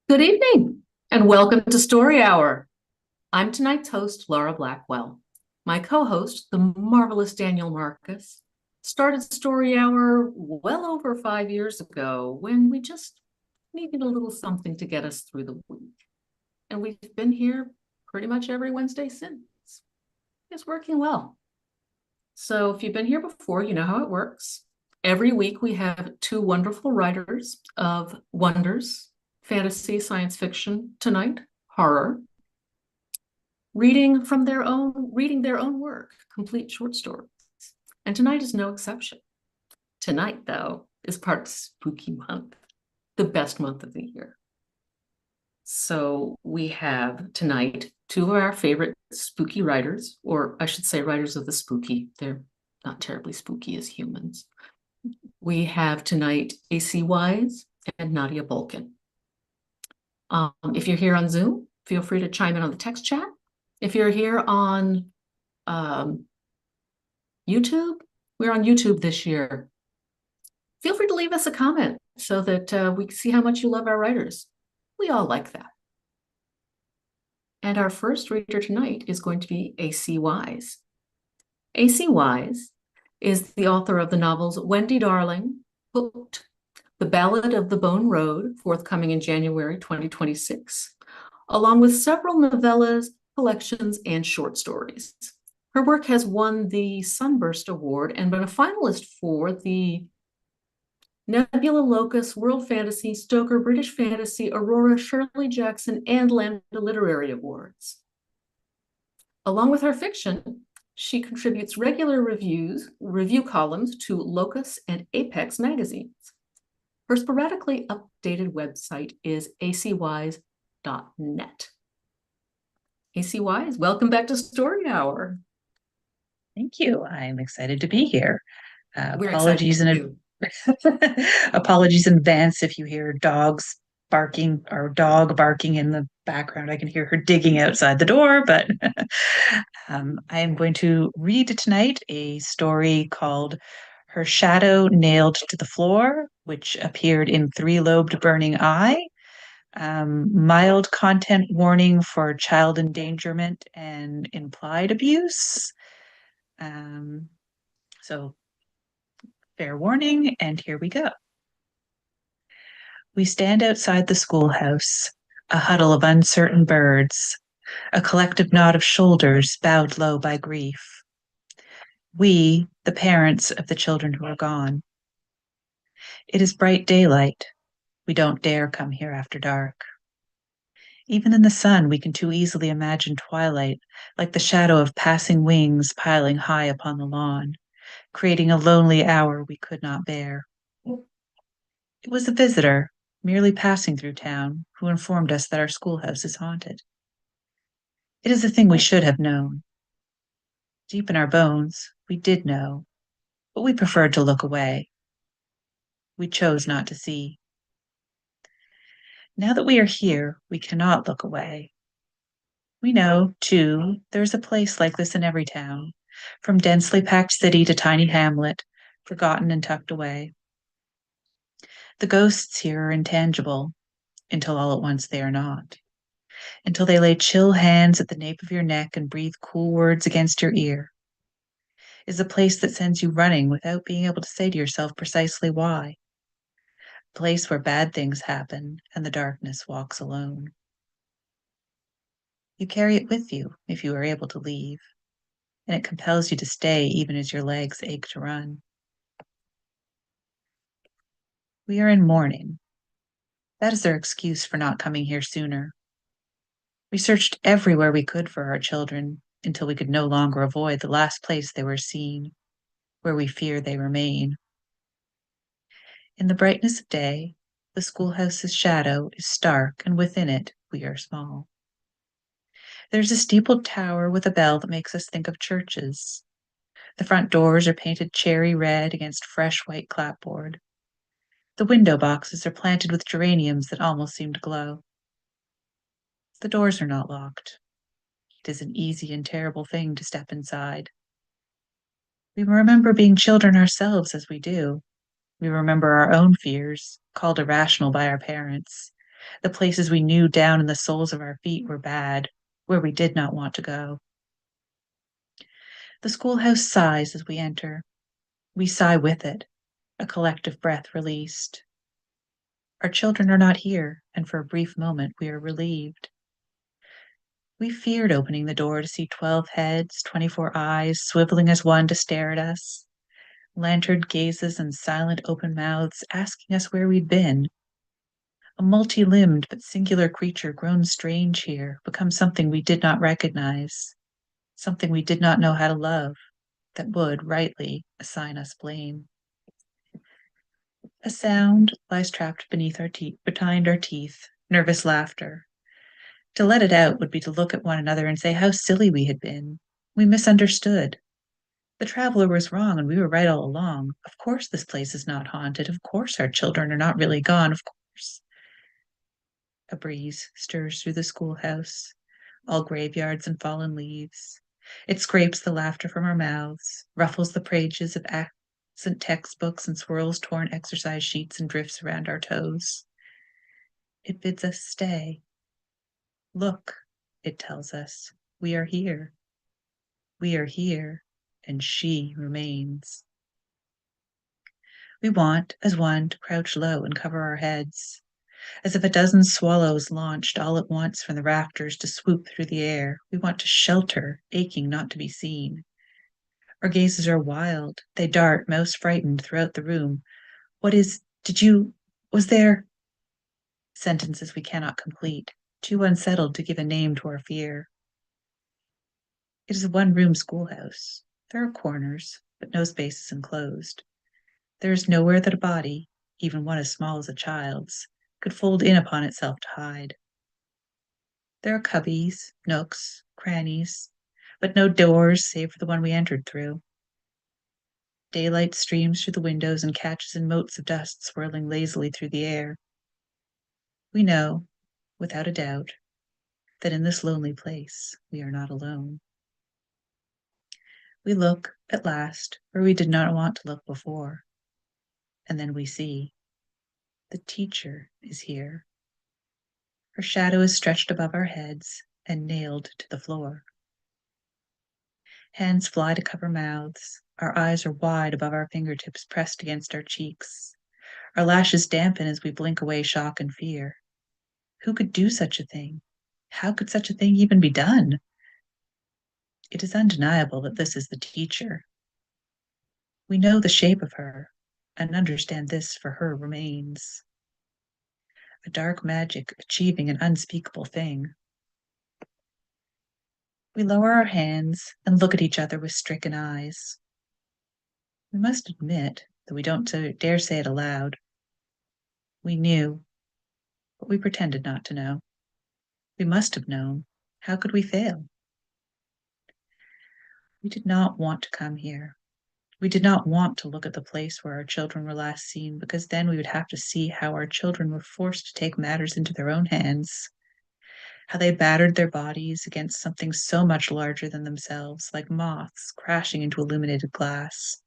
Good evening and welcome to Story Hour. I'm tonight's host, Laura Blackwell. My co-host, the marvelous Daniel Marcus, started Story Hour well over 5 years ago when we just needed a little something to get us through the week. And we've been here pretty much every Wednesday since. It's working well. So if you've been here before, you know how it works. Every week we have two wonderful writers of wonders, fantasy, science fiction, tonight, horror, reading their own work, complete short stories. And tonight is no exception. Tonight, though, is part of Spooky Month, the best month of the year. So we have tonight two of our favorite spooky writers, or I should say writers of the spooky. They're not terribly spooky as humans. We have tonight AC Wise and Nadia Bulkin. If you're here on Zoom, feel free to chime in on the text chat. If you're here on YouTube, we're on YouTube this year. Feel free to leave us a comment so that we can see how much you love our writers. We all like that. And our first reader tonight is going to be AC Wise. AC Wise is the author of the novels Wendy Darling, Hooked, The Ballad of the Bone Road, forthcoming in January 2026, along with several novellas, collections, and short stories. Her work has won the Sunburst Award and been a finalist for the Nebula Locus, World Fantasy, Stoker, British Fantasy, Aurora, Shirley Jackson, and Lambda Literary Awards. Along with her fiction, she contributes regular review columns to Locus and Apex magazines. Her sporadically updated website is acwise.net. AC Wise, welcome back to Story Hour. Thank you. I'm excited to be here. We're apologies in apologies in advance if you hear dogs barking or dog barking in the background. I can hear her digging outside the door, but I am going to read tonight a story called Her Shadow Nailed to the Floor, which appeared in Three-Lobed Burning Eye. Mild content warning for child endangerment and implied abuse. So fair warning, and here we go. We stand outside the schoolhouse, a huddle of uncertain birds, a collective nod of shoulders bowed low by grief. We, the parents of the children who are gone. It is bright daylight. We don't dare come here after dark. Even in the sun, we can too easily imagine twilight, like the shadow of passing wings piling high upon the lawn, creating a lonely hour we could not bear. It was a visitor, merely passing through town, who informed us that our schoolhouse is haunted. It is a thing we should have known. Deep in our bones, we did know, but we preferred to look away. We chose not to see. Now that we are here, we cannot look away. We know, too, there is a place like this in every town, from densely packed city to tiny hamlet, forgotten and tucked away. The ghosts here are intangible, until all at once they are not. Until they lay chill hands at the nape of your neck and breathe cool words against your ear. It is a place that sends you running without being able to say to yourself precisely why. A place where bad things happen and the darkness walks alone. You carry it with you if you are able to leave, and it compels you to stay even as your legs ache to run. We are in mourning. That is their excuse for not coming here sooner. We searched everywhere we could for our children until we could no longer avoid the last place they were seen, where we fear they remain. In the brightness of day, the schoolhouse's shadow is stark, and within it we are small. There's a steepled tower with a bell that makes us think of churches. The front doors are painted cherry red against fresh white clapboard. The window boxes are planted with geraniums that almost seem to glow. The doors are not locked. It is an easy and terrible thing to step inside. We remember being children ourselves as we do. We remember our own fears, called irrational by our parents. The places we knew down in the soles of our feet were bad, where we did not want to go. The schoolhouse sighs as we enter. We sigh with it, a collective breath released. Our children are not here, and for a brief moment we are relieved. We feared opening the door to see 12 heads, 24 eyes, swiveling as one to stare at us. Lanterned gazes and silent open mouths asking us where we'd been. A multi-limbed but singular creature grown strange here, become something we did not recognize, something we did not know how to love, that would, rightly, assign us blame. A sound lies trapped behind our teeth, nervous laughter. To let it out would be to look at one another and say how silly we had been. We misunderstood. The traveler was wrong and we were right all along. Of course this place is not haunted. Of course our children are not really gone. Of course. A breeze stirs through the schoolhouse, all graveyards and fallen leaves. It scrapes the laughter from our mouths, ruffles the pages of accent textbooks, and swirls torn exercise sheets and drifts around our toes. It bids us stay. Look, it tells us, we are here. We are here, and she remains. We want, as one, to crouch low and cover our heads, as if a dozen swallows launched all at once from the rafters to swoop through the air. We want to shelter, aching not to be seen. Our gazes are wild. They dart, mouse frightened, throughout the room. Was there? Sentences we cannot complete, too unsettled to give a name to our fear. It is a one-room schoolhouse. There are corners, but no spaces enclosed. There is nowhere that a body, even one as small as a child's, could fold in upon itself to hide. There are cubbies, nooks, crannies, but no doors save for the one we entered through. Daylight streams through the windows and catches in motes of dust swirling lazily through the air. We know, without a doubt, that in this lonely place we are not alone. We look, at last, where we did not want to look before, and then we see. The teacher is here. Her shadow is stretched above our heads and nailed to the floor. Hands fly to cover mouths. Our eyes are wide above our fingertips pressed against our cheeks. Our lashes dampen as we blink away shock and fear. Who could do such a thing? How could such a thing even be done? It is undeniable that this is the teacher. We know the shape of her and understand this for her remains. A dark magic achieving an unspeakable thing. We lower our hands and look at each other with stricken eyes. We must admit, though we don't dare say it aloud, we knew, but we pretended not to know. We must have known. How could we fail? We did not want to come here. We did not want to look at the place where our children were last seen, because then we would have to see how our children were forced to take matters into their own hands, how they battered their bodies against something so much larger than themselves, like moths crashing into illuminated glass.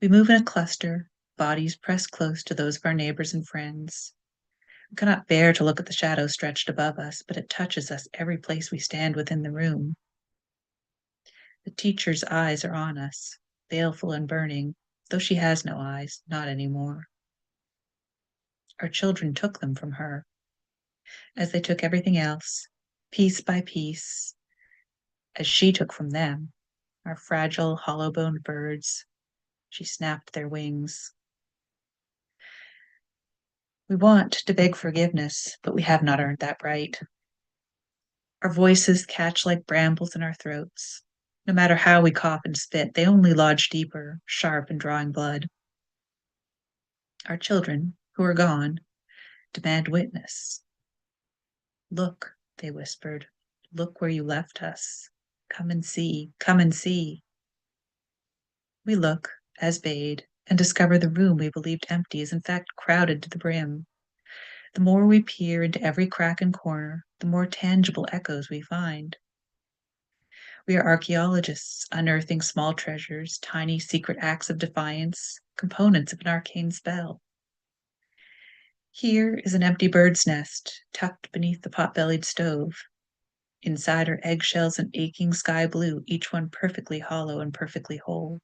We move in a cluster, bodies pressed close to those of our neighbors and friends. We cannot bear to look at the shadow stretched above us, but it touches us every place we stand within the room. The teacher's eyes are on us, baleful and burning, though she has no eyes, not anymore. Our children took them from her, as they took everything else, piece by piece, as she took from them, our fragile, hollow-boned birds. She snapped their wings. We want to beg forgiveness, but we have not earned that right. Our voices catch like brambles in our throats. No matter how we cough and spit, they only lodge deeper, sharp and drawing blood. Our children, who are gone, demand witness. Look, they whispered, look where you left us. Come and see, come and see. We look, as bade, and discover the room we believed empty is in fact crowded to the brim. The more we peer into every crack and corner, the more tangible echoes we find. We are archaeologists, unearthing small treasures, tiny secret acts of defiance, components of an arcane spell. Here is an empty bird's nest tucked beneath the pot-bellied stove. Inside are eggshells and aching sky blue, each one perfectly hollow and perfectly whole.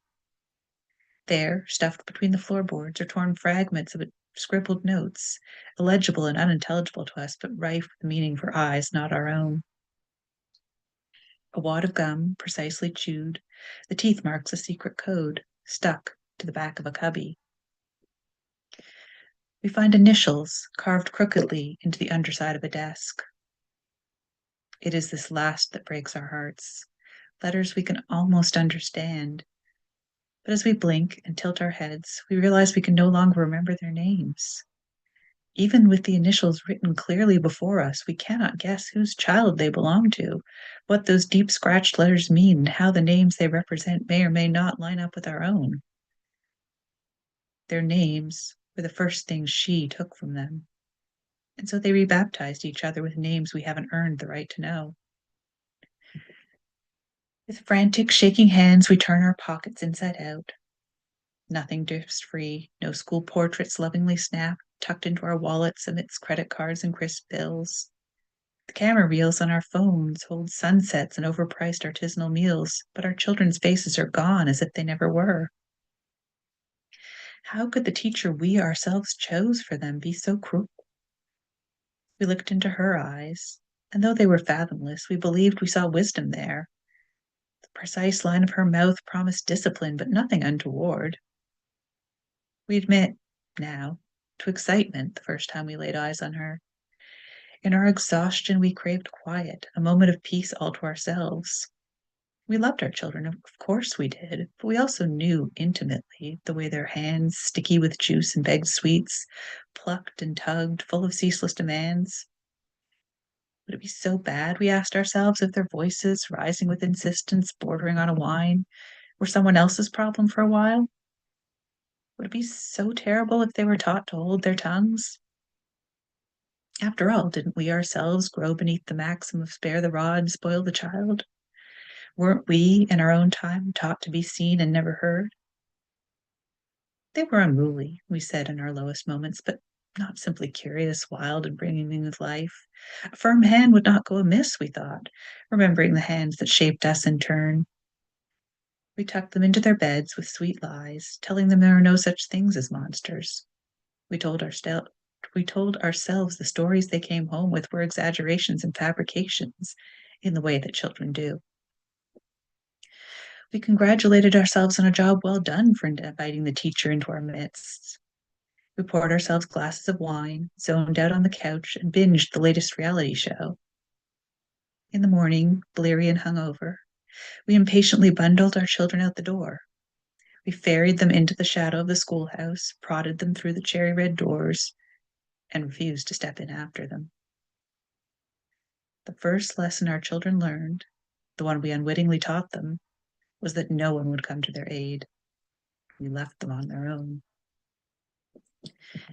There, stuffed between the floorboards, are torn fragments of scribbled notes, illegible and unintelligible to us, but rife with meaning for eyes not our own. A wad of gum, precisely chewed, the teeth marks a secret code, stuck to the back of a cubby. We find initials carved crookedly into the underside of a desk. It is this last that breaks our hearts. Letters we can almost understand. But as we blink and tilt our heads, we realize we can no longer remember their names. Even with the initials written clearly before us, we cannot guess whose child they belong to, what those deep scratched letters mean, and how the names they represent may or may not line up with our own. Their names were the first things she took from them, and so they rebaptized each other with names we haven't earned the right to know. With frantic, shaking hands, we turn our pockets inside out. Nothing drifts free, no school portraits lovingly snapped, tucked into our wallets amidst credit cards and crisp bills. The camera reels on our phones hold sunsets and overpriced artisanal meals, but our children's faces are gone as if they never were. How could the teacher we ourselves chose for them be so cruel? We looked into her eyes, and though they were fathomless, we believed we saw wisdom there. The precise line of her mouth promised discipline, but nothing untoward. We admit, now, to excitement the first time we laid eyes on her. In our exhaustion, we craved quiet, a moment of peace all to ourselves. We loved our children, of course we did, but we also knew intimately the way their hands, sticky with juice and begged sweets, plucked and tugged, full of ceaseless demands. Would it be so bad, we asked ourselves, if their voices, rising with insistence, bordering on a whine, were someone else's problem for a while? Would it be so terrible if they were taught to hold their tongues? After all, didn't we ourselves grow beneath the maxim of spare the rod, spoil the child? Weren't we, in our own time, taught to be seen and never heard? They were unruly, we said in our lowest moments, but not simply curious, wild, and brimming with life. A firm hand would not go amiss, we thought, remembering the hands that shaped us in turn. We tucked them into their beds with sweet lies, telling them there are no such things as monsters. We told ourselves the stories they came home with were exaggerations and fabrications in the way that children do. We congratulated ourselves on a job well done for inviting the teacher into our midst. We poured ourselves glasses of wine, zoned out on the couch, and binged the latest reality show. In the morning, bleary and hungover, we impatiently bundled our children out the door. We ferried them into the shadow of the schoolhouse, prodded them through the cherry red doors, and refused to step in after them. The first lesson our children learned, the one we unwittingly taught them, was that no one would come to their aid. We left them on their own.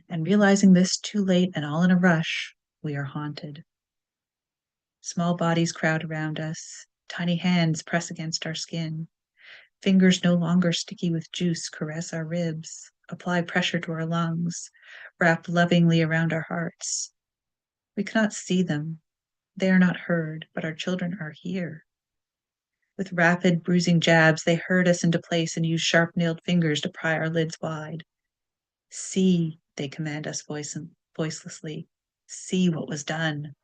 And realizing this too late and all in a rush, we are haunted. Small bodies crowd around us, tiny hands press against our skin. Fingers no longer sticky with juice caress our ribs, apply pressure to our lungs, wrap lovingly around our hearts. We cannot see them. They are not heard, but our children are here. With rapid, bruising jabs, they herd us into place and use sharp-nailed fingers to pry our lids wide. See, they command us voicelessly. See what was done.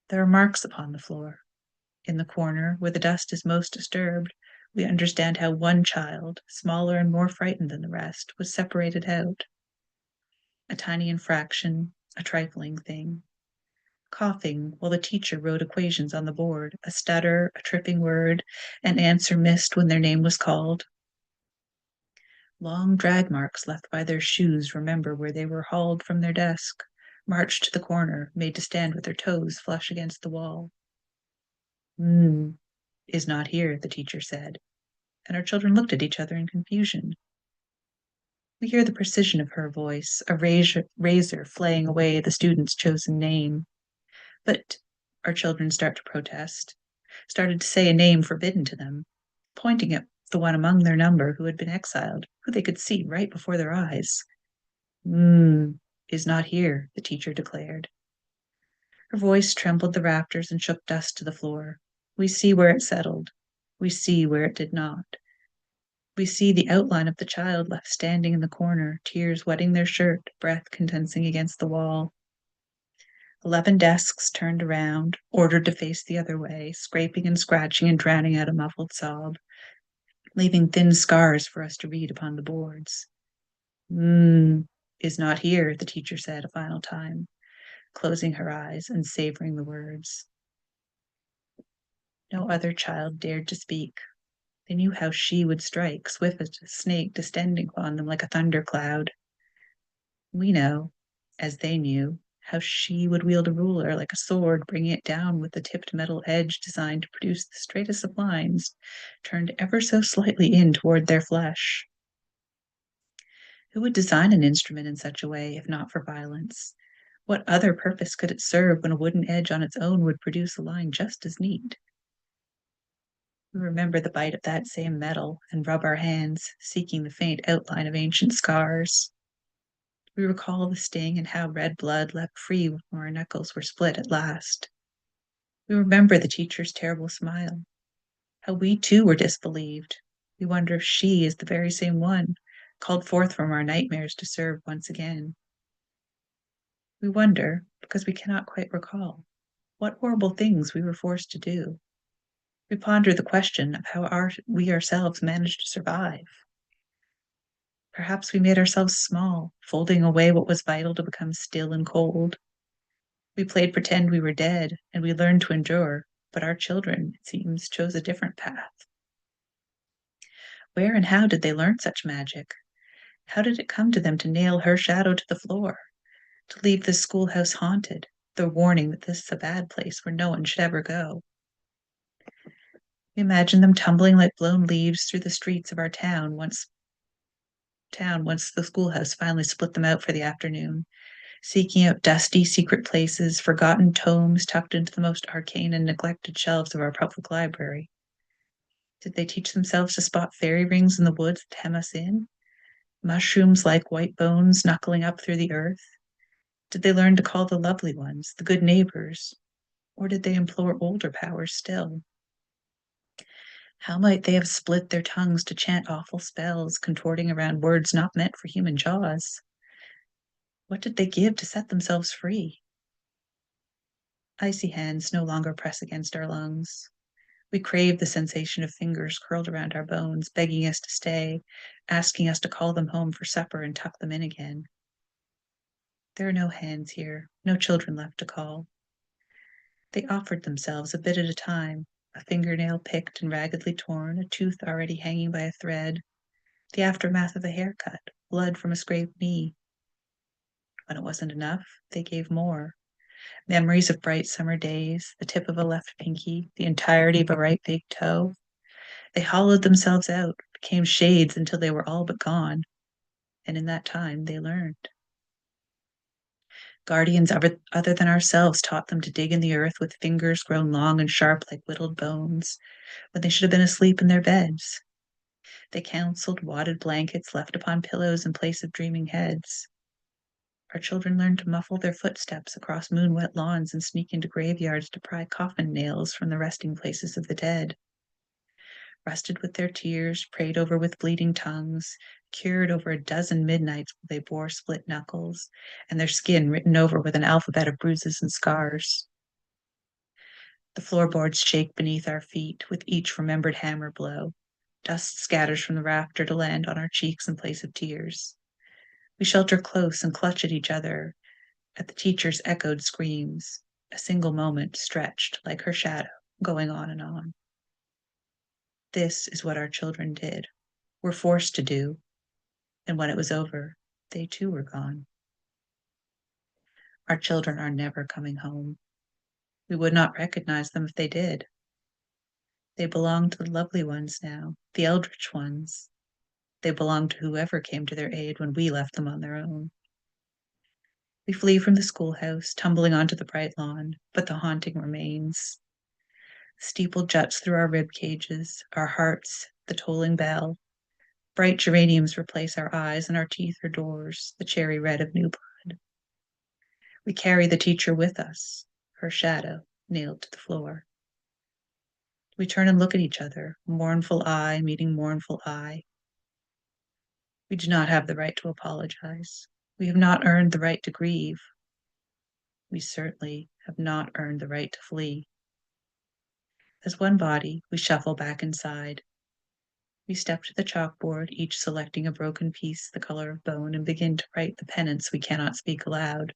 There are marks upon the floor. In the corner, where the dust is most disturbed, we understand how one child, smaller and more frightened than the rest, was separated out. A tiny infraction, a trifling thing. Coughing while the teacher wrote equations on the board, a stutter, a tripping word, an answer missed when their name was called. Long drag marks left by their shoes remember where they were hauled from their desk, marched to the corner, made to stand with their toes flush against the wall. Is not here, the teacher said, and our children looked at each other in confusion. We hear the precision of her voice, a razor flaying away the student's chosen name. But our children start to protest, started to say a name forbidden to them, pointing at the one among their number who had been exiled, who they could see right before their eyes. Is not here, the teacher declared. Her voice trembled the rafters and shook dust to the floor. We see where it settled. We see where it did not. We see the outline of the child left standing in the corner, tears wetting their shirt, breath condensing against the wall. 11 desks turned around, ordered to face the other way, scraping and scratching and drowning out a muffled sob, leaving thin scars for us to read upon the boards. Is not here, the teacher said a final time, closing her eyes and savoring the words. No other child dared to speak. They knew how she would strike, swift as a snake, descending upon them like a thundercloud. We know, as they knew, how she would wield a ruler like a sword, bringing it down with the tipped metal edge designed to produce the straightest of lines, turned ever so slightly in toward their flesh. Who would design an instrument in such a way, if not for violence? What other purpose could it serve when a wooden edge on its own would produce a line just as neat? We remember the bite of that same metal and rub our hands, seeking the faint outline of ancient scars. We recall the sting and how red blood leapt free when our knuckles were split at last. We remember the teacher's terrible smile, how we too were disbelieved. We wonder if she is the very same one, called forth from our nightmares to serve once again. We wonder, because we cannot quite recall, what horrible things we were forced to do. We ponder the question of how we ourselves managed to survive. Perhaps we made ourselves small, folding away what was vital to become still and cold. We played pretend we were dead, and we learned to endure, but our children, it seems, chose a different path. Where and how did they learn such magic? How did it come to them to nail her shadow to the floor, to leave the schoolhouse haunted, the warning that this is a bad place where no one should ever go? We imagine them tumbling like blown leaves through the streets of our once the schoolhouse finally split them out for the afternoon, seeking out dusty, secret places, forgotten tomes tucked into the most arcane and neglected shelves of our public library. Did they teach themselves to spot fairy rings in the woods that hem us in? Mushrooms like white bones knuckling up through the earth? Did they learn to call the lovely ones, the good neighbors? Or did they implore older powers still? How might they have split their tongues to chant awful spells, contorting around words not meant for human jaws? What did they give to set themselves free? Icy hands no longer press against our lungs. We crave the sensation of fingers curled around our bones, begging us to stay, asking us to call them home for supper and tuck them in again. There are no hands here, no children left to call. They offered themselves a bit at a time, a fingernail picked and raggedly torn, a tooth already hanging by a thread, the aftermath of a haircut, blood from a scraped knee. When it wasn't enough, they gave more. Memories of bright summer days, the tip of a left pinky, the entirety of a right big toe. They hollowed themselves out, became shades until they were all but gone. And in that time, they learned. Guardians other than ourselves taught them to dig in the earth with fingers grown long and sharp like whittled bones, when they should have been asleep in their beds. They counseled wadded blankets left upon pillows in place of dreaming heads. Our children learned to muffle their footsteps across moon-wet lawns and sneak into graveyards to pry coffin nails from the resting places of the dead. Rusted with their tears, prayed over with bleeding tongues, cured over a dozen midnights while they bore split knuckles, and their skin written over with an alphabet of bruises and scars. The floorboards shake beneath our feet with each remembered hammer blow. Dust scatters from the rafter to land on our cheeks in place of tears. We shelter close and clutch at each other, at the teacher's echoed screams, a single moment stretched like her shadow, going on and on. This is what our children did, were forced to do, and when it was over, they too were gone. Our children are never coming home. We would not recognize them if they did. They belong to the lovely ones now, the eldritch ones. They belong to whoever came to their aid when we left them on their own. We flee from the schoolhouse, tumbling onto the bright lawn, but the haunting remains. The steeple juts through our rib cages, our hearts, the tolling bell. Bright geraniums replace our eyes, and our teeth are doors, the cherry red of new blood. We carry the teacher with us, her shadow nailed to the floor. We turn and look at each other, mournful eye meeting mournful eye. We do not have the right to apologize. We have not earned the right to grieve. We certainly have not earned the right to flee. As one body, we shuffle back inside. We step to the chalkboard, each selecting a broken piece the color of bone, and begin to write the penance we cannot speak aloud.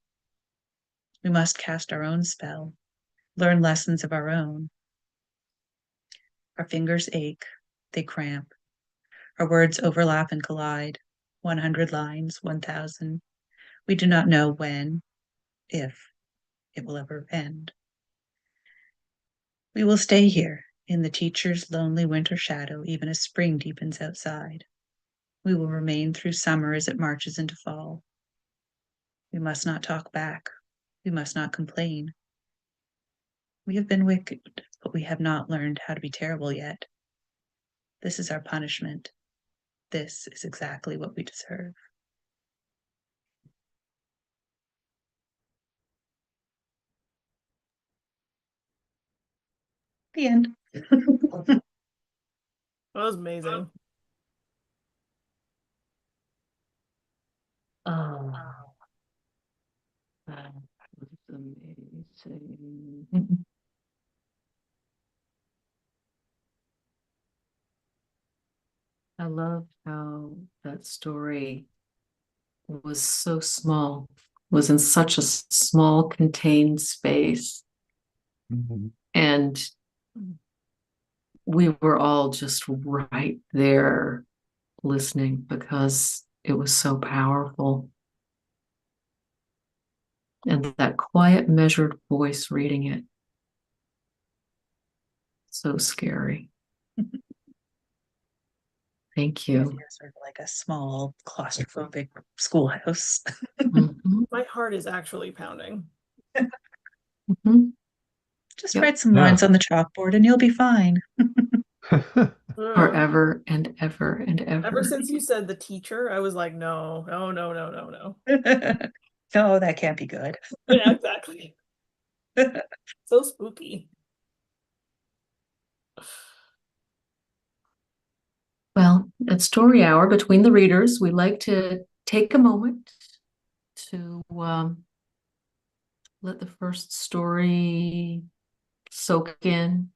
We must cast our own spell, learn lessons of our own. Our fingers ache, they cramp. Our words overlap and collide. 100 lines, 1,000. We do not know when, if it will ever end. We will stay here in the teacher's lonely winter shadow, even as spring deepens outside. We will remain through summer as it marches into fall. We must not talk back. We must not complain. We have been wicked, but we have not learned how to be terrible yet. This is our punishment. This is exactly what we deserve. The end. That was amazing. Oh, that was amazing. I love how that story was so small, was in such a small, contained space. And we were all just right there listening because it was so powerful. And that quiet, measured voice reading it. So scary. Thank you. Sort of like a small claustrophobic schoolhouse. Mhm. My heart is actually pounding. Mhm. Just Yep. write some lines on the chalkboard and you'll be fine. Forever and ever and ever. Ever since you said the teacher, I was like, no, no, no, no, no, no. No, that can't be good. Yeah, exactly. So spooky. Well, at Story Hour, between the readers, we like to take a moment to let the first story soak in,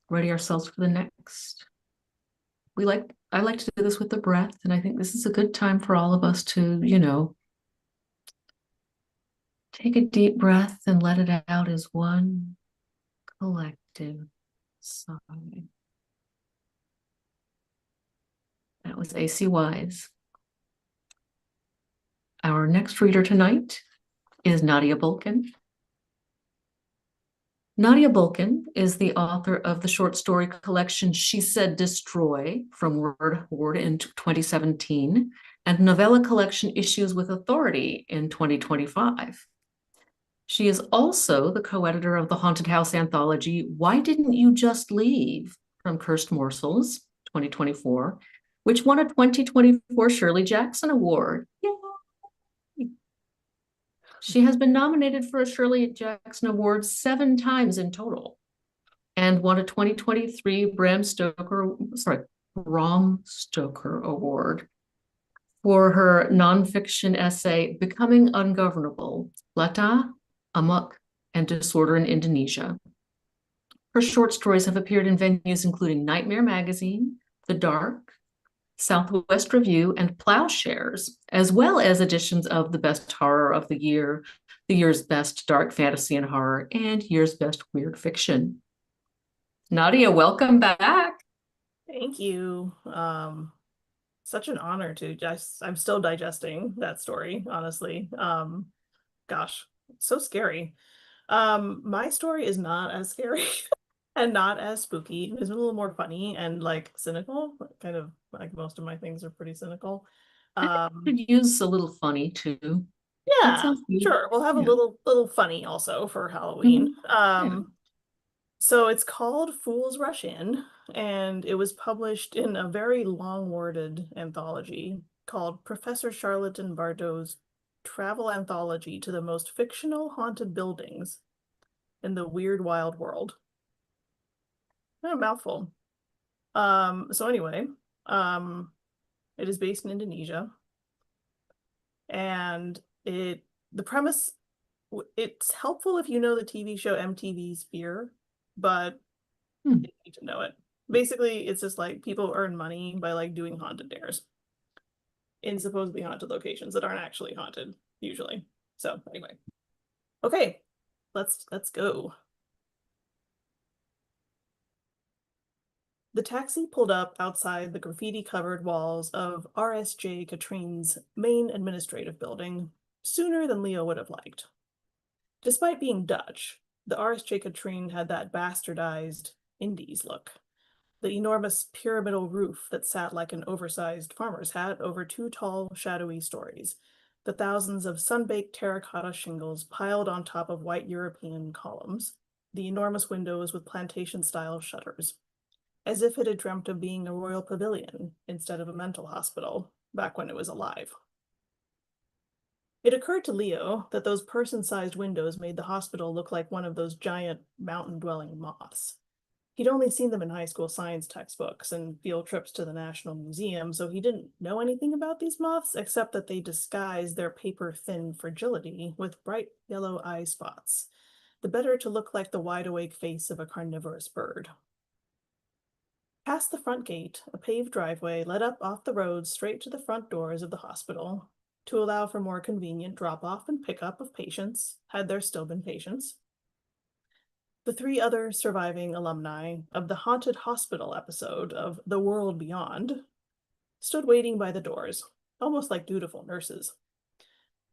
ready ourselves for the next. I like to do this with the breath, and I think this is a good time for all of us to, take a deep breath and let it out as one collective sigh. That was AC Wise. Our next reader tonight is Nadia Bulkin. Nadia Bulkin is the author of the short story collection She Said Destroy from Word Horde in 2017 and novella collection Issues with Authority in 2025. She is also the co-editor of the Haunted House anthology Why Didn't You Just Leave from Cursed Morsels 2024, which won a 2024 Shirley Jackson Award. Yay! She has been nominated for a Shirley Jackson Award 7 times in total and won a 2023 Bram Stoker Award for her nonfiction essay, Becoming Ungovernable, Leta, Amok, and Disorder in Indonesia. Her short stories have appeared in venues including Nightmare Magazine, The Dark, Southwest Review, and Plowshares, as well as editions of the Best Horror of the Year, the year's Best Dark Fantasy and Horror, and year's Best Weird Fiction. Nadia, welcome back. Thank you. Such an honor to I'm still digesting that story, honestly. Gosh, so scary. My story is not as scary and not as spooky. It's a little more funny and like cynical, kind of like most of my things are pretty cynical. Could use a little funny too. Yeah, sure. We'll have a little funny also for Halloween. Yeah. So it's called Fools Rush In. and it was published in a very long-worded anthology called Professor Charlotte Bardot's Travel Anthology to the Most Fictional Haunted Buildings in the Weird Wild World. A mouthful. So anyway, it is based in Indonesia, and the premise, it's helpful if you know the TV show MTV's Fear, but you need to know it. Basically, it's just like people earn money by like doing haunted dares in supposedly haunted locations that aren't actually haunted, usually. So anyway. Okay, let's go. The taxi pulled up outside the graffiti-covered walls of RSJ Katrine's main administrative building sooner than Leo would have liked. Despite being Dutch, the RSJ Katrine had that bastardized Indies look. The enormous pyramidal roof that sat like an oversized farmer's hat over two tall, shadowy stories, the thousands of sun-baked terracotta shingles piled on top of white European columns, the enormous windows with plantation-style shutters, as if it had dreamt of being a royal pavilion instead of a mental hospital back when it was alive. It occurred to Leo that those person-sized windows made the hospital look like one of those giant mountain-dwelling moths. He'd only seen them in high school science textbooks and field trips to the National Museum, so he didn't know anything about these moths except that they disguise their paper-thin fragility with bright yellow eye spots, the better to look like the wide-awake face of a carnivorous bird. Past the front gate, a paved driveway led up off the road straight to the front doors of the hospital to allow for more convenient drop-off and pickup of patients, had there still been patients. The three other surviving alumni of the haunted hospital episode of The World Beyond stood waiting by the doors, almost like dutiful nurses.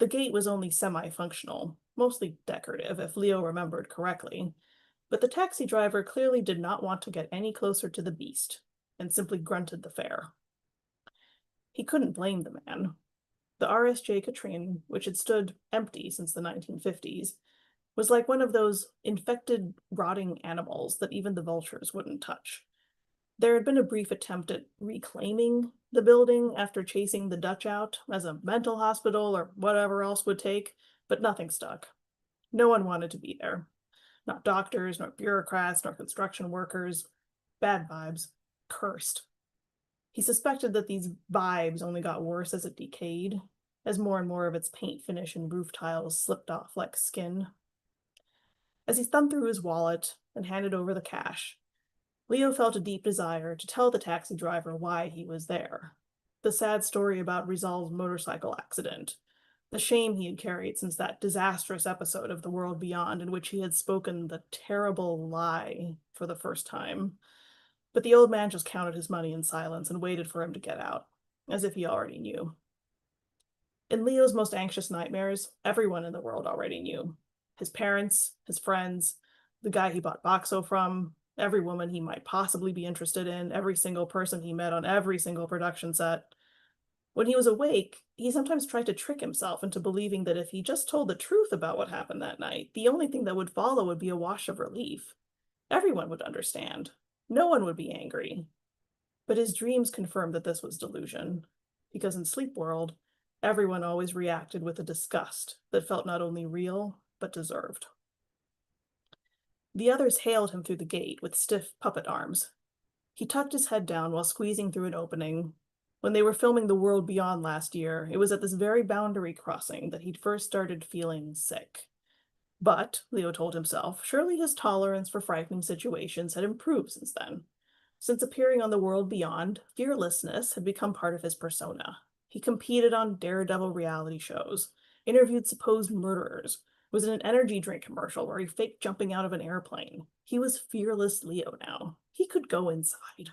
The gate was only semi-functional, mostly decorative, if Leo remembered correctly, but the taxi driver clearly did not want to get any closer to the beast, and simply grunted the fare. He couldn't blame the man. The RSJ Katrine, which had stood empty since the 1950s, was like one of those infected, rotting animals that even the vultures wouldn't touch. There had been a brief attempt at reclaiming the building after chasing the Dutch out as a mental hospital or whatever else would take, but nothing stuck. No one wanted to be there. Not doctors, nor bureaucrats, nor construction workers. Bad vibes. Cursed. He suspected that these vibes only got worse as it decayed, as more and more of its paint finish and roof tiles slipped off like skin. As he thumbed through his wallet and handed over the cash, Leo felt a deep desire to tell the taxi driver why he was there. The sad story about Rizal's motorcycle accident, the shame he had carried since that disastrous episode of The World Beyond in which he had spoken the terrible lie for the first time. But the old man just counted his money in silence and waited for him to get out, as if he already knew. In Leo's most anxious nightmares, everyone in the world already knew. His parents, his friends, the guy he bought Boxo from, every woman he might possibly be interested in, every single person he met on every single production set. When he was awake, he sometimes tried to trick himself into believing that if he just told the truth about what happened that night, the only thing that would follow would be a wash of relief. Everyone would understand. No one would be angry. But his dreams confirmed that this was delusion, because in Sleep World, everyone always reacted with a disgust that felt not only real, but deserved. The others hailed him through the gate with stiff puppet arms. He tucked his head down while squeezing through an opening. When they were filming The World Beyond last year, it was at this very boundary crossing that he'd first started feeling sick. But, Leo told himself, surely his tolerance for frightening situations had improved since then. Since appearing on The World Beyond, fearlessness had become part of his persona. He competed on daredevil reality shows, interviewed supposed murderers, was in an energy drink commercial where he faked jumping out of an airplane. He was fearless Leo now. He could go inside.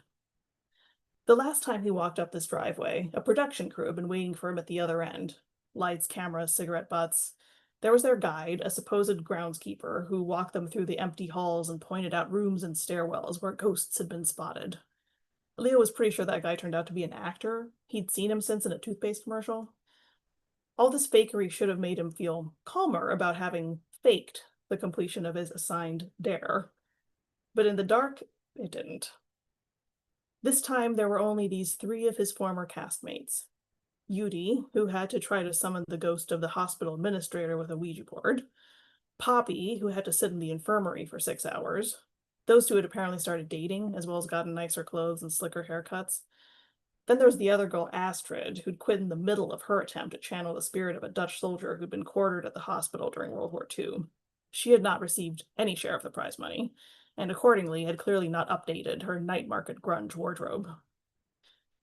The last time he walked up this driveway, a production crew had been waiting for him at the other end. Lights, cameras, cigarette butts. There was their guide, a supposed groundskeeper, who walked them through the empty halls and pointed out rooms and stairwells where ghosts had been spotted. Leo was pretty sure that guy turned out to be an actor. He'd seen him since in a toothpaste commercial. All this fakery should have made him feel calmer about having faked the completion of his assigned dare. But in the dark, it didn't. This time there were only these three of his former castmates. Yudi, who had to try to summon the ghost of the hospital administrator with a Ouija board. Poppy, who had to sit in the infirmary for 6 hours. Those two had apparently started dating, as well as gotten nicer clothes and slicker haircuts. Then there was the other girl, Astrid, who'd quit in the middle of her attempt to channel the spirit of a Dutch soldier who'd been quartered at the hospital during World War II. She had not received any share of the prize money, and accordingly had clearly not updated her night market grunge wardrobe.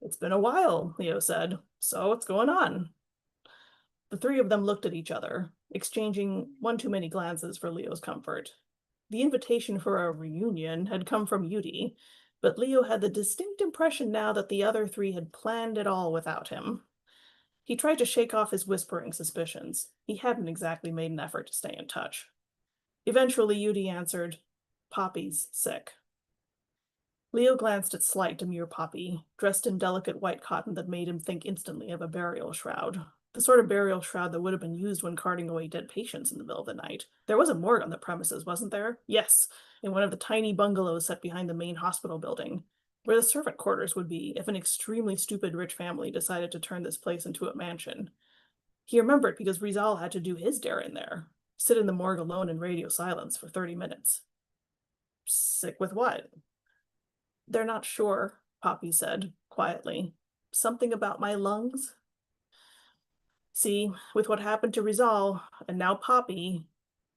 "It's been a while," Leo said. "So what's going on?" The three of them looked at each other, exchanging one too many glances for Leo's comfort. The invitation for a reunion had come from Yudi, but Leo had the distinct impression now that the other three had planned it all without him. He tried to shake off his whispering suspicions. He hadn't exactly made an effort to stay in touch. Eventually, Yudi answered, "Poppy's sick." Leo glanced at slight, demure Poppy, dressed in delicate white cotton that made him think instantly of a burial shroud. The sort of burial shroud that would have been used when carting away dead patients in the middle of the night. There was a morgue on the premises, wasn't there? Yes, in one of the tiny bungalows set behind the main hospital building, where the servant quarters would be if an extremely stupid rich family decided to turn this place into a mansion. He remembered because Rizal had to do his dare in there, sit in the morgue alone in radio silence for 30 minutes. Sick with what? "They're not sure," Poppy said, quietly. "Something about my lungs?" See, with what happened to Rizal, and now Poppy,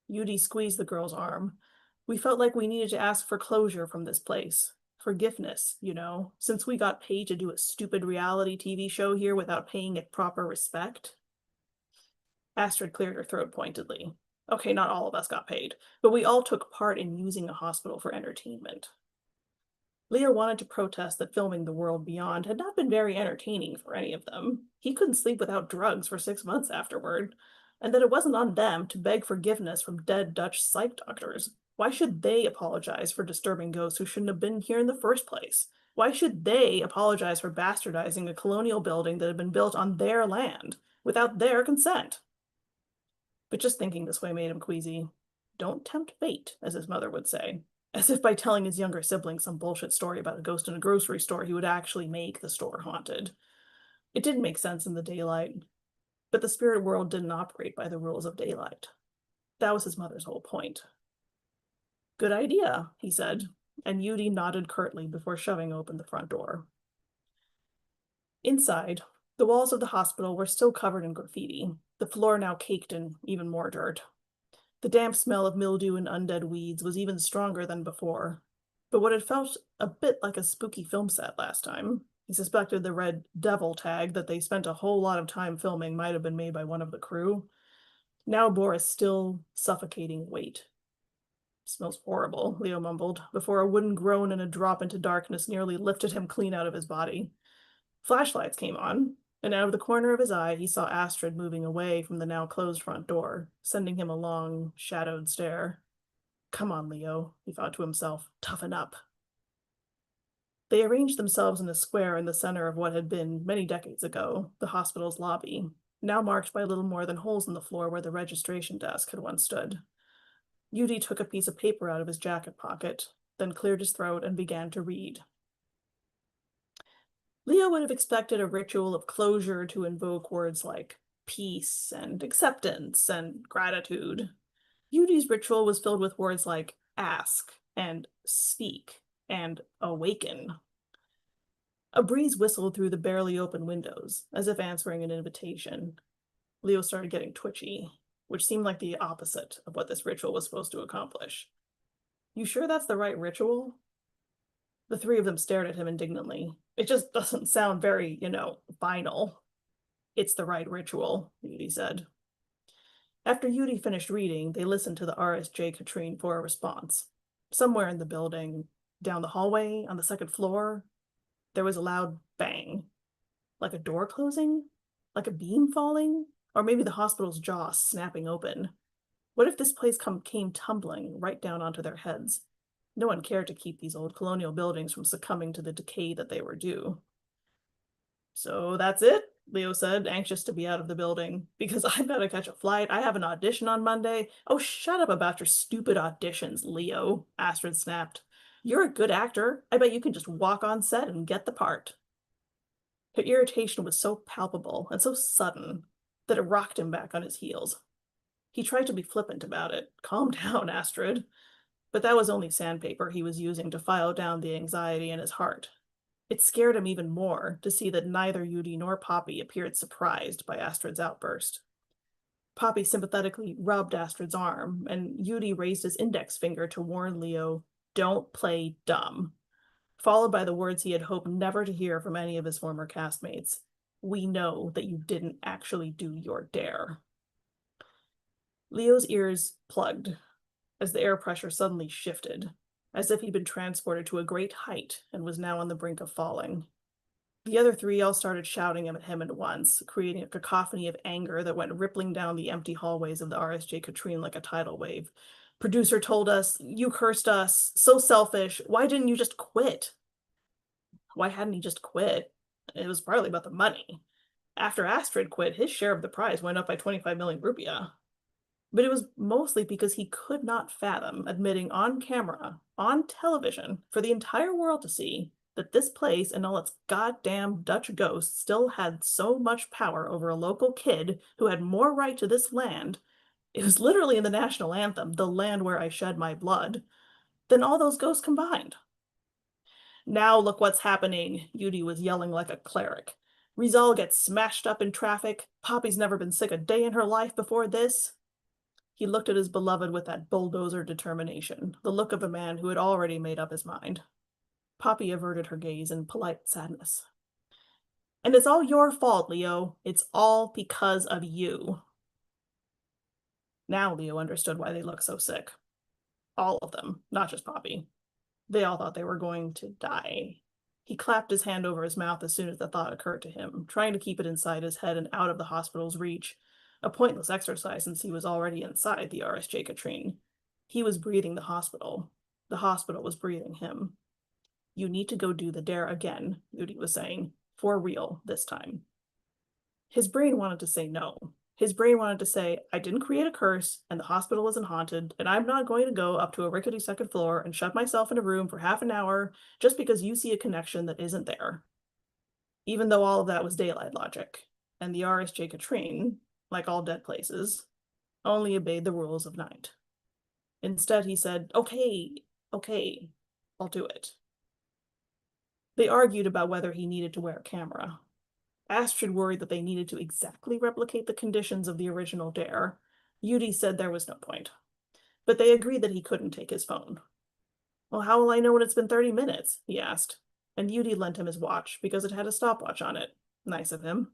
Yudi squeezed the girl's arm, we felt like we needed to ask for closure from this place. Forgiveness, since we got paid to do a stupid reality TV show here without paying it proper respect. Astrid cleared her throat pointedly. Okay, not all of us got paid, but we all took part in using a hospital for entertainment. Leo wanted to protest that filming The World Beyond had not been very entertaining for any of them. He couldn't sleep without drugs for 6 months afterward, and that it wasn't on them to beg forgiveness from dead Dutch psych doctors. Why should they apologize for disturbing ghosts who shouldn't have been here in the first place? Why should they apologize for bastardizing a colonial building that had been built on their land without their consent? But just thinking this way made him queasy. Don't tempt fate, as his mother would say. As if by telling his younger siblings some bullshit story about a ghost in a grocery store, he would actually make the store haunted. It didn't make sense in the daylight, but the spirit world didn't operate by the rules of daylight. That was his mother's whole point. "Good idea," he said, and Yudi nodded curtly before shoving open the front door. Inside, the walls of the hospital were still covered in graffiti, the floor now caked in even more dirt. The damp smell of mildew and undead weeds was even stronger than before, but what had felt a bit like a spooky film set last time, he suspected the red devil tag that they spent a whole lot of time filming might have been made by one of the crew, now bore a still, suffocating weight. "Smells horrible," Leo mumbled, before a wooden groan and a drop into darkness nearly lifted him clean out of his body. Flashlights came on, and out of the corner of his eye he saw Astrid moving away from the now closed front door, sending him a long, shadowed stare. Come on, Leo, he thought to himself, toughen up. They arranged themselves in a square in the center of what had been, many decades ago, the hospital's lobby, now marked by little more than holes in the floor where the registration desk had once stood. Yudi took a piece of paper out of his jacket pocket, then cleared his throat and began to read. Leo would have expected a ritual of closure to invoke words like peace and acceptance and gratitude. Yudi's ritual was filled with words like ask and speak and awaken. A breeze whistled through the barely open windows, as if answering an invitation. Leo started getting twitchy, which seemed like the opposite of what this ritual was supposed to accomplish. "You sure that's the right ritual?" The three of them stared at him indignantly. "It just doesn't sound very, final." "It's the right ritual," Yudi said. After Yudi finished reading, they listened to the RSJ Katrine for a response. Somewhere in the building, down the hallway, on the second floor, there was a loud bang. Like a door closing? Like a beam falling? Or maybe the hospital's jaw snapping open. What if this place came tumbling right down onto their heads? No one cared to keep these old colonial buildings from succumbing to the decay that they were due. "So that's it," Leo said, anxious to be out of the building. "Because I've got to catch a flight. I have an audition on Monday." "Oh, shut up about your stupid auditions, Leo," Astrid snapped. You're a good actor. I bet you can just walk on set and get the part. Her irritation was so palpable and so sudden that it rocked him back on his heels. He tried to be flippant about it. Calm down, Astrid. But that was only sandpaper he was using to file down the anxiety in his heart. It scared him even more to see that neither Yudi nor Poppy appeared surprised by Astrid's outburst. Poppy sympathetically rubbed Astrid's arm, and Yudi raised his index finger to warn Leo, "Don't play dumb," followed by the words he had hoped never to hear from any of his former castmates. "We know that you didn't actually do your dare." Leo's ears plugged as the air pressure suddenly shifted, as if he'd been transported to a great height and was now on the brink of falling. The other three all started shouting at him at once, creating a cacophony of anger that went rippling down the empty hallways of the RSJ Katrine like a tidal wave. "Producer told us, you cursed us, so selfish, why didn't you just quit?" Why hadn't he just quit? It was partly about the money. After Astrid quit, his share of the prize went up by 25 million rupiah. But it was mostly because he could not fathom admitting on camera, on television, for the entire world to see, that this place and all its goddamn Dutch ghosts still had so much power over a local kid who had more right to this land. It was literally in the national anthem, "The land where I shed my blood," than all those ghosts combined. "Now look what's happening," Yudi was yelling like a cleric. "Rizal gets smashed up in traffic. Poppy's never been sick a day in her life before this." He looked at his beloved with that bulldozer determination, the look of a man who had already made up his mind. Poppy averted her gaze in polite sadness. "And it's all your fault, Leo. It's all because of you." Now Leo understood why they looked so sick. All of them, not just Poppy. They all thought they were going to die. He clapped his hand over his mouth as soon as the thought occurred to him, trying to keep it inside his head and out of the hospital's reach. A pointless exercise since he was already inside the RSJ Katrine. He was breathing the hospital. The hospital was breathing him. "You need to go do the dare again," Yudi was saying. "For real this time." His brain wanted to say no. His brain wanted to say, "I didn't create a curse, and the hospital isn't haunted, and I'm not going to go up to a rickety second floor and shut myself in a room for half an hour just because you see a connection that isn't there." Even though all of that was daylight logic, and the RSJ Katrine, like all dead places, only obeyed the rules of night. Instead, he said, "Okay, I'll do it." They argued about whether he needed to wear a camera. Astrid worried that they needed to exactly replicate the conditions of the original dare. Yudi said there was no point. But they agreed that he couldn't take his phone. "Well, how will I know when it's been 30 minutes? He asked. And Yudi lent him his watch because it had a stopwatch on it. Nice of him.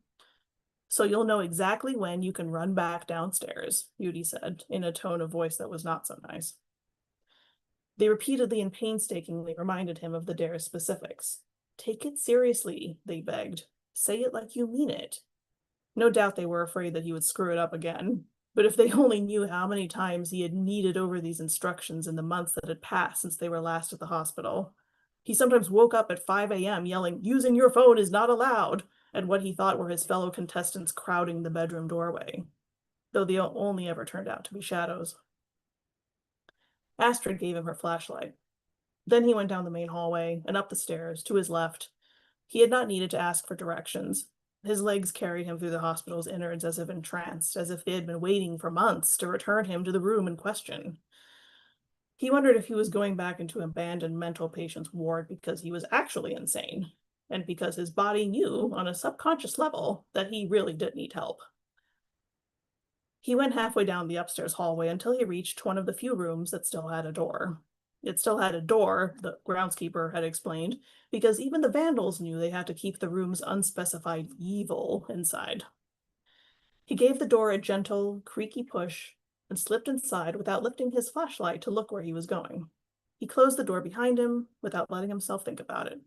"So you'll know exactly when you can run back downstairs," Yudi said, in a tone of voice that was not so nice. They repeatedly and painstakingly reminded him of the dare's specifics. "Take it seriously," they begged. "Say it like you mean it." No doubt they were afraid that he would screw it up again. But if they only knew how many times he had kneaded over these instructions in the months that had passed since they were last at the hospital. He sometimes woke up at 5 a.m. yelling, "Using your phone is not allowed," at what he thought were his fellow contestants crowding the bedroom doorway, though they only ever turned out to be shadows. Astrid gave him her flashlight. Then he went down the main hallway and up the stairs to his left. He had not needed to ask for directions. His legs carried him through the hospital's innards as if entranced, as if they had been waiting for months to return him to the room in question. He wondered if he was going back into an abandoned mental patient's ward because he was actually insane, and because his body knew, on a subconscious level, that he really did need help. He went halfway down the upstairs hallway until he reached one of the few rooms that still had a door. It still had a door, the groundskeeper had explained, because even the vandals knew they had to keep the room's unspecified evil inside. He gave the door a gentle, creaky push and slipped inside without lifting his flashlight to look where he was going. He closed the door behind him without letting himself think about it.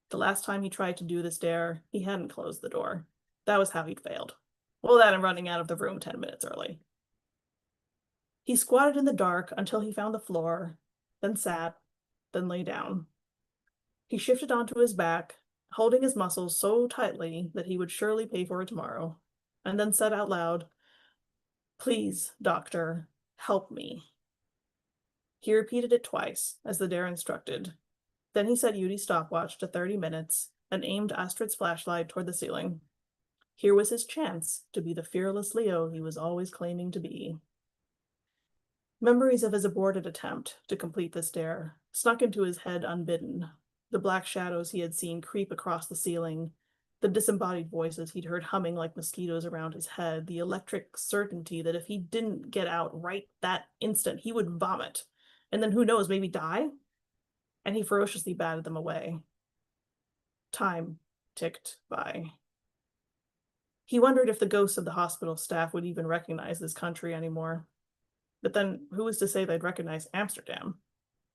The last time he tried to do this dare, he hadn't closed the door. That was how he'd failed. Well, that and running out of the room 10 minutes early. He squatted in the dark until he found the floor, then sat, then lay down. He shifted onto his back, holding his muscles so tightly that he would surely pay for it tomorrow, and then said out loud, "Please, doctor, help me." He repeated it twice, as the dare instructed, Then he set Yudi's stopwatch to 30 minutes and aimed Astrid's flashlight toward the ceiling. Here was his chance to be the fearless Leo he was always claiming to be. Memories of his aborted attempt to complete this dare snuck into his head unbidden. The black shadows he had seen creep across the ceiling, the disembodied voices he'd heard humming like mosquitoes around his head, the electric certainty that if he didn't get out right that instant, he would vomit, and then who knows, maybe die? And he ferociously batted them away. Time ticked by. He wondered if the ghosts of the hospital staff would even recognize this country anymore. But then who was to say they'd recognize Amsterdam?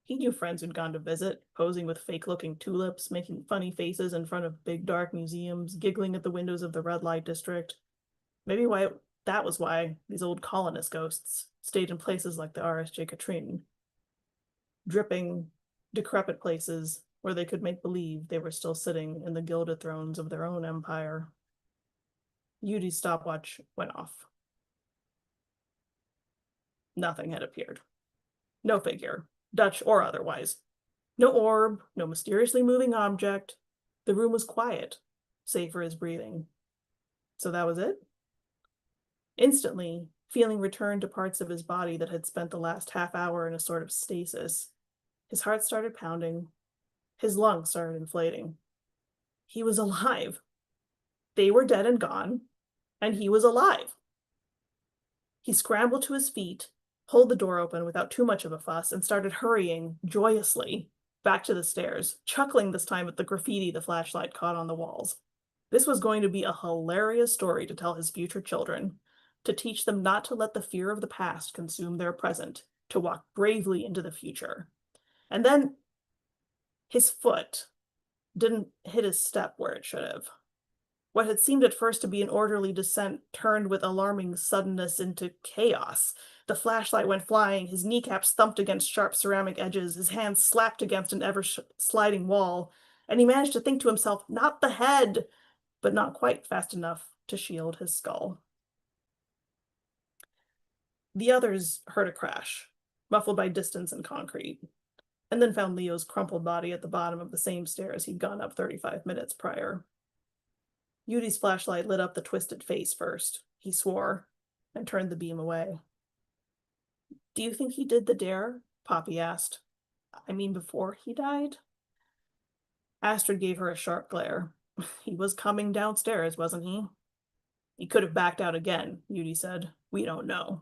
He knew friends who'd gone to visit, posing with fake-looking tulips, making funny faces in front of big dark museums, giggling at the windows of the red light district. Maybe that was why these old colonist ghosts stayed in places like the RSJ Katrine. Dripping, decrepit places where they could make believe they were still sitting in the gilded thrones of their own empire. Yudi's stopwatch went off. Nothing had appeared. No figure, Dutch or otherwise. No orb, no mysteriously moving object. The room was quiet, save for his breathing. So that was it? Instantly, feeling returned to parts of his body that had spent the last half hour in a sort of stasis. His heart started pounding. His lungs started inflating. He was alive. They were dead and gone, and he was alive. He scrambled to his feet, pulled the door open without too much of a fuss, and started hurrying joyously back to the stairs, chuckling this time at the graffiti the flashlight caught on the walls. This was going to be a hilarious story to tell his future children, to teach them not to let the fear of the past consume their present, to walk bravely into the future. And then his foot didn't hit his step where it should have. What had seemed at first to be an orderly descent turned with alarming suddenness into chaos. The flashlight went flying, his kneecaps thumped against sharp ceramic edges, his hands slapped against an ever-sliding wall, and he managed to think to himself, not the head, but not quite fast enough to shield his skull. The others heard a crash, muffled by distance and concrete, and then found Leo's crumpled body at the bottom of the same stairs he'd gone up 35 minutes prior. Yudi's flashlight lit up the twisted face first. He swore and turned the beam away. Do you think he did the dare? Poppy asked. I mean, before he died? Astrid gave her a sharp glare. He was coming downstairs, wasn't he? He could have backed out again, Yudi said. We don't know.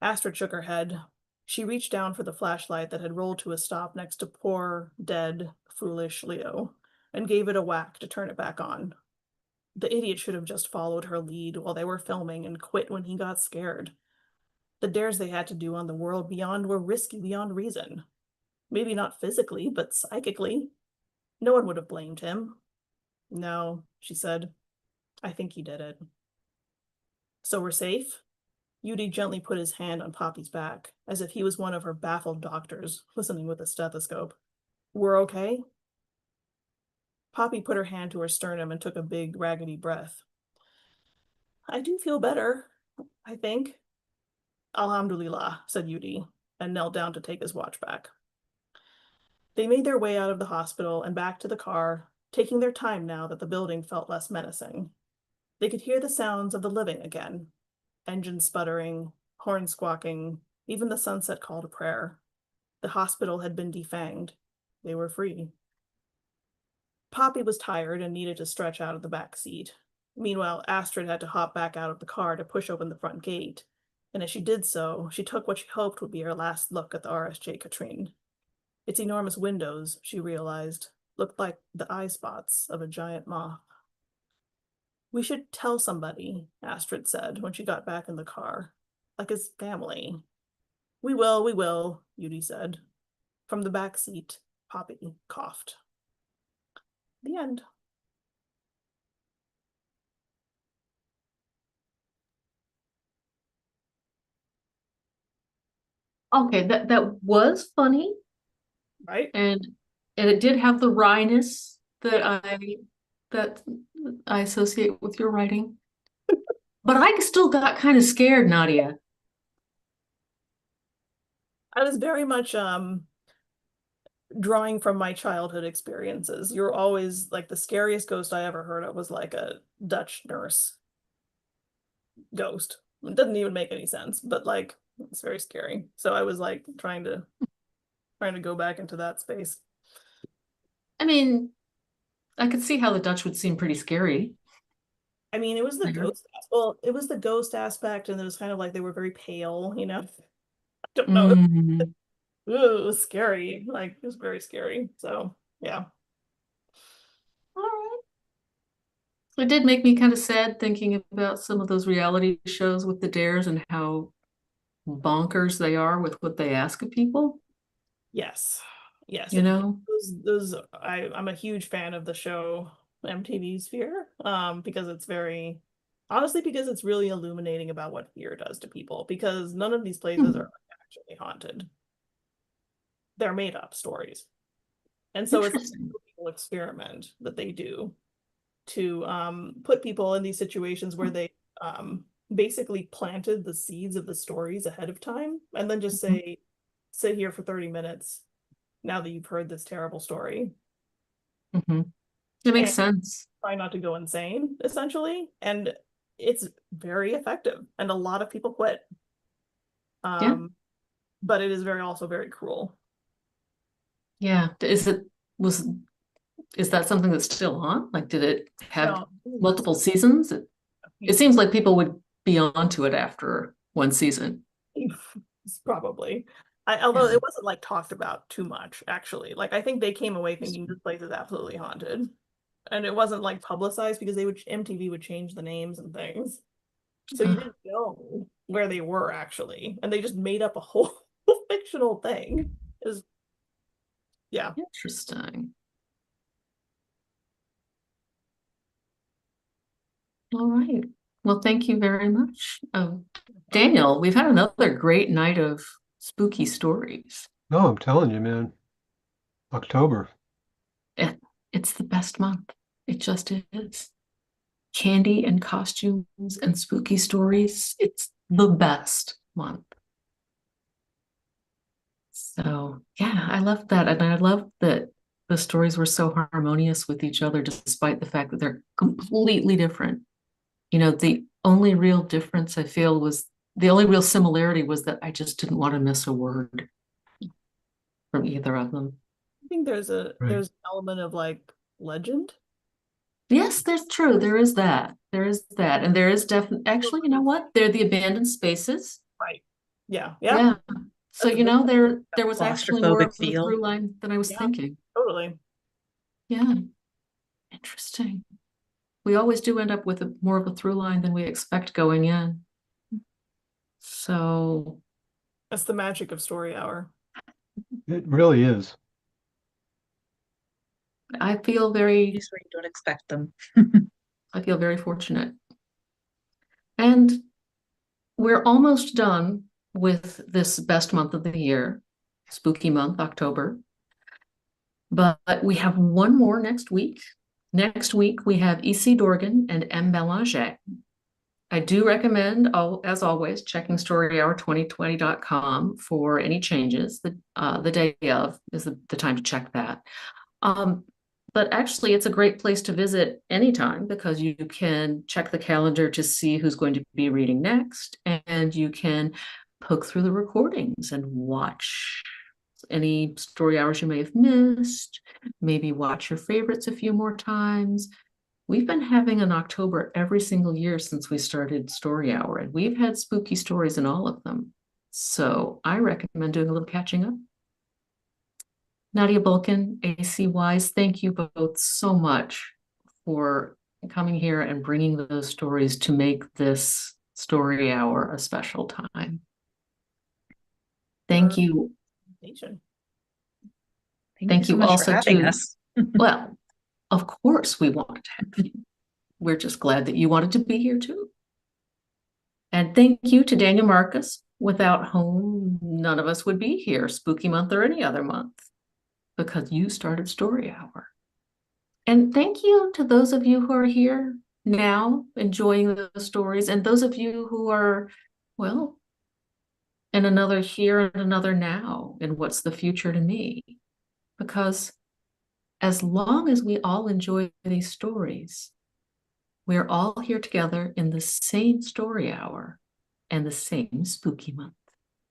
Astrid shook her head. She reached down for the flashlight that had rolled to a stop next to poor, dead, foolish Leo, and gave it a whack to turn it back on. The idiot should have just followed her lead while they were filming and quit when he got scared. The dares they had to do on the world beyond were risky beyond reason. Maybe not physically, but psychically. No one would have blamed him. No, she said. I think he did it. So we're safe? Yudi gently put his hand on Poppy's back, as if he was one of her baffled doctors, listening with a stethoscope. We're okay? Poppy put her hand to her sternum and took a big, raggedy breath. I do feel better, I think. Alhamdulillah, said Yudi, and knelt down to take his watch back. They made their way out of the hospital and back to the car, taking their time now that the building felt less menacing. They could hear the sounds of the living again. Engines sputtering, horn squawking, even the sunset call to prayer. The hospital had been defanged. They were free. Poppy was tired and needed to stretch out of the back seat. Meanwhile, Astrid had to hop back out of the car to push open the front gate, and as she did so, she took what she hoped would be her last look at the RSJ Katrine. Its enormous windows, she realized, looked like the eye spots of a giant moth. We should tell somebody, Astrid said when she got back in the car. Like his family. We will, Yudi said. From the back seat, Poppy coughed. The end. Okay, that was funny, Right? and it did have the wryness that I associate with your writing. But I still got kind of scared, Nadia. I was very much drawing from my childhood experiences. You're always like the scariest ghost I ever heard of was like a Dutch nurse ghost. It doesn't even make any sense, but like it's very scary. So I was like trying to go back into that space. I mean, I could see how the Dutch would seem pretty scary. I mean, it was the There. ghost well, it was the ghost aspect, and it was kind of like they were very pale, you know. I don't know. Mm. Ooh, it was scary. Like it was very scary. So yeah. All right. It did make me kind of sad thinking about some of those reality shows with the dares and how bonkers they are with what they ask of people, Yes. Yes. you And know? I'm a huge fan of the show MTV's Fear, because it's very honestly because it's really illuminating about what fear does to people because none of these places Hmm. are actually haunted. They're made up stories. And so it's like Interesting. a little experiment that they do to put people in these situations where they basically planted the seeds of the stories ahead of time and then just say, sit here for 30 minutes now that you've heard this terrible story Mm-hmm. It makes and sense. try not to go insane, essentially. And it's very effective. And a lot of people quit. Yeah. But it is also very cruel. Yeah. Is that something that's still on? Like, did it have No, less multiple seasons? a It few seems seasons, like people would be onto it after one season. probably. Although Yeah. it wasn't like talked about too much, actually. Like I think they came away thinking this place is absolutely haunted. And it wasn't like publicized because MTV would change the names and things. So you Oh, didn't know where they were actually. And they just made up a whole fictional thing. Is yeah. interesting. All right. Well, thank you very much. Daniel, we've had another great night of spooky stories. No, I'm telling you, man. October. It, it's the best month. It just is. Candy and costumes and spooky stories. It's the best month. So, yeah, I love that. And I love that the stories were so harmonious with each other, despite the fact that they're completely different. You know, the only real difference I feel was the only real similarity was that I just didn't want to miss a word from either of them. I think Right. there's an element of like legend. Yes, there's true. There is that. There is that. And there is definitely, actually, you know what? They're the abandoned spaces. Right. Yeah. Yeah. Yeah. So, That's a you big know, there was actually more Claustrophobic of a feel. through line than I was yeah, thinking. totally. Yeah. Interesting. We always do end up with more of a through line than we expect going in. So That's the magic of story hour. It really is. I feel very, Just where you don't expect them. I feel very fortunate. And we're almost done with this best month of the year, spooky month, October. But we have one more next week. Next week, we have E.C. Dorgan and M. Belanger. I do recommend, as always, checking storyhour2020.com for any changes. The day of is the time to check that. Um, but actually, it's a great place to visit anytime because you can check the calendar to see who's going to be reading next, and you can poke through the recordings and watch any story hours you may have missed, maybe watch your favorites a few more times. We've been having an October every single year since we started Story Hour, and we've had spooky stories in all of them. So I recommend doing a little catching up. Nadia Bulkin, AC Wise, thank you both so much for coming here and bringing those stories to make this Story Hour a special time. Thank you. Thank you Thank so you much for also having to, us. well, of course we want to have you. We're just glad that you wanted to be here too. And thank you to Daniel Marcus, without whom none of us would be here, spooky month or any other month, because you started Story Hour. And thank you to those of you who are here now enjoying the stories, and those of you who are, well, in another here and another now, and what's the future to me? because as long as we all enjoy these stories, we're all here together in the same story hour and the same spooky month.